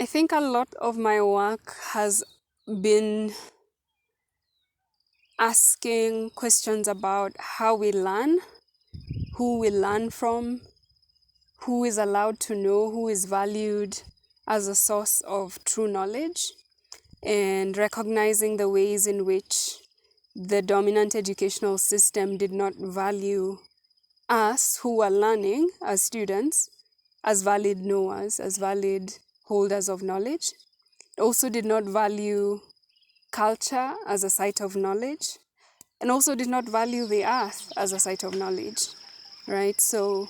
I think a lot of my work has been asking questions about how we learn, who we learn from, who is allowed to know, who is valued as a source of true knowledge, and recognizing the ways in which the dominant educational system did not value us who are learning as students as valid knowers, as valid holders of knowledge. It also did not value culture as a site of knowledge, and also did not value the earth as a site of knowledge, right? So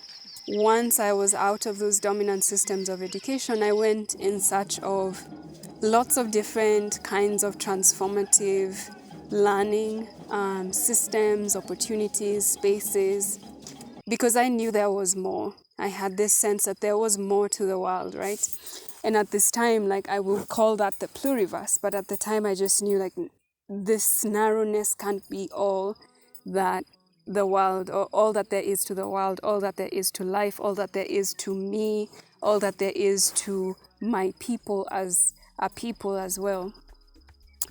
once I was out of those dominant systems of education, I went in search of lots of different kinds of transformative learning systems, opportunities, spaces, because I knew there was more. I had this sense that there was more to the world, right? And at this time, like, I would call that the pluriverse, but at the time I just knew, like, this narrowness can't be all that the world, or all that there is to the world, all that there is to life, all that there is to me, all that there is to my people as a people as well.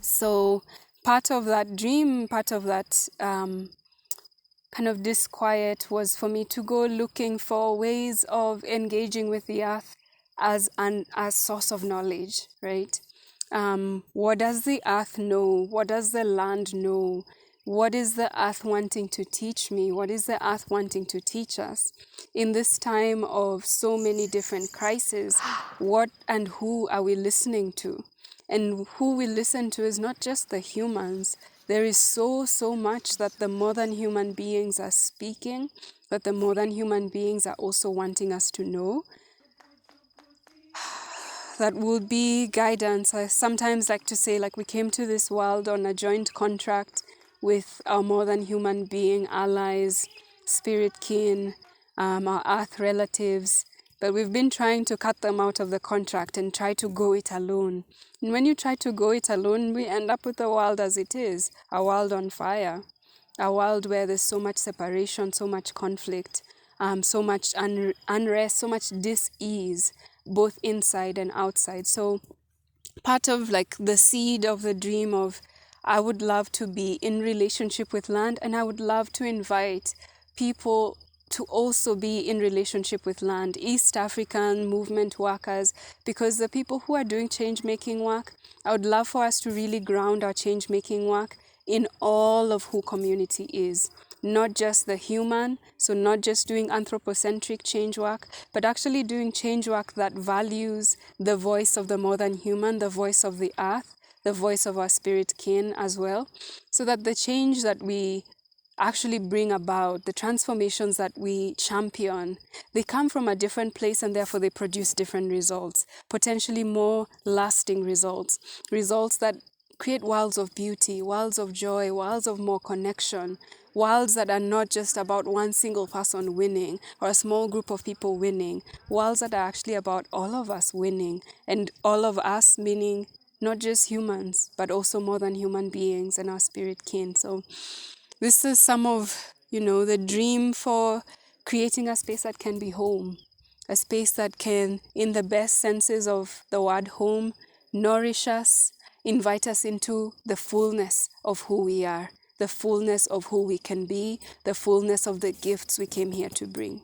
So part of that dream, part of that kind of disquiet was for me to go looking for ways of engaging with the earth as a source of knowledge, right? What does the earth know? What does the land know? What is the earth wanting to teach me? What is the earth wanting to teach us? In this time of so many different crises, what and who are we listening to? And who we listen to is not just the humans. There is so much that the more than human beings are speaking, that the more than human beings are also wanting us to know. That will be guidance. I sometimes like to say, like, we came to this world on a joint contract with our more than human being allies, spirit kin, our earth relatives, but we've been trying to cut them out of the contract and try to go it alone. And when you try to go it alone, we end up with the world as it is, a world on fire, a world where there's so much separation, so much conflict, so much unrest, so much dis-ease, both inside and outside. So part of, like, the seed of the dream of, I would love to be in relationship with land, and I would love to invite people to also be in relationship with land, East African movement workers, because the people who are doing change-making work, I would love for us to really ground our change-making work in all of who community is. Not just the human, so not just doing anthropocentric change work, but actually doing change work that values the voice of the more than human, the voice of the earth, the voice of our spirit kin as well, so that the change that we actually bring about, the transformations that we champion, they come from a different place, and therefore they produce different results, potentially more lasting results, results that create worlds of beauty, worlds of joy, worlds of more connection, worlds that are not just about one single person winning or a small group of people winning, worlds that are actually about all of us winning, and all of us meaning not just humans, but also more than human beings and our spirit kin. So this is some of, the dream for creating a space that can be home, a space that can, in the best senses of the word home, nourish us, invite us into the fullness of who we are, the fullness of who we can be, the fullness of the gifts we came here to bring.